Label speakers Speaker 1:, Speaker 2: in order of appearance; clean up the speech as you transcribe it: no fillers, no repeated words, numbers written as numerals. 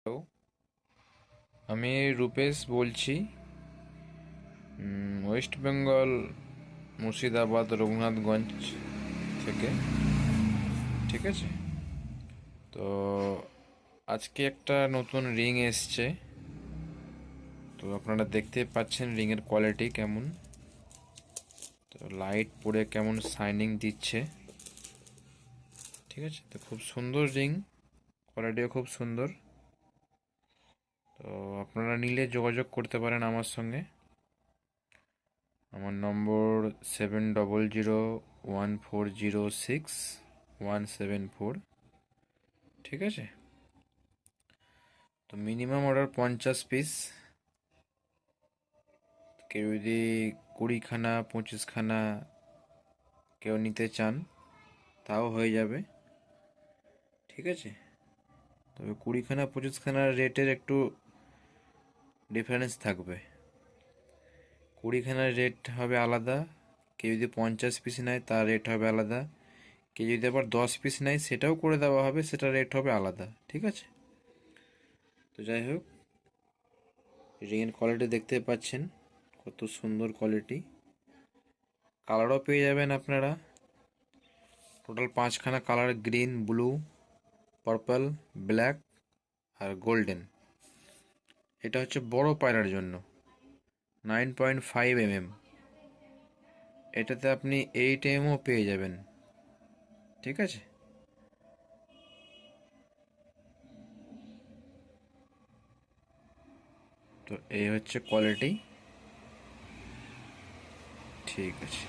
Speaker 1: Hello, আমি রূপেশ বলছি। West Bengal, Murshidabad, Raghunathganj থেকে। ঠিক আছে। তো আজকে একটা নতুন রিং এসছে। তো আপনারা দেখতে পাচ্ছেন রিংয়ের কোয়ালিটি কেমন। তো লাইট পড়ে কেমন শাইনিং দিচ্ছে। ঠিক আছে, তো খুব সুন্দর রিং, কোয়ালিটিও খুব সুন্দর। তো আপনারা নিলে যোগাযোগ করতে পারেন আমার সঙ্গে। আমার নম্বর 7001406174। ঠিক আছে। তো মিনিমাম অর্ডার 50 পিস। কেউ যদি 20খানা 25খানা কেউ নিতে চান তাও হয়ে যাবে। ঠিক আছে। তবে 20খানা 25খানার রেটের একটু ডিফারেন্স থাকবে। 20খানার রেট হবে আলাদা, কেউ যদি 50 পিস নেয় তার রেট হবে আলাদা, কেউ যদি আবার 10 পিস নেয় সেটাও করে দেওয়া হবে, সেটার রেট হবে আলাদা। ঠিক আছে। তো যাই হোক, রিংয়ের কোয়ালিটি দেখতে পাচ্ছেন কত সুন্দর কোয়ালিটি। কালারও পেয়ে যাবেন আপনারা। টোটাল 5খানা colour: green, blue, purple, black আর গোল্ডেন। এটা হচ্ছে বড় পায়রার জন্য 9.5 mm। এটাতে আপনি 8 mmও পেয়ে যাবেন। ঠিক আছে। তো এই হচ্ছে কোয়ালিটি। ঠিক আছে।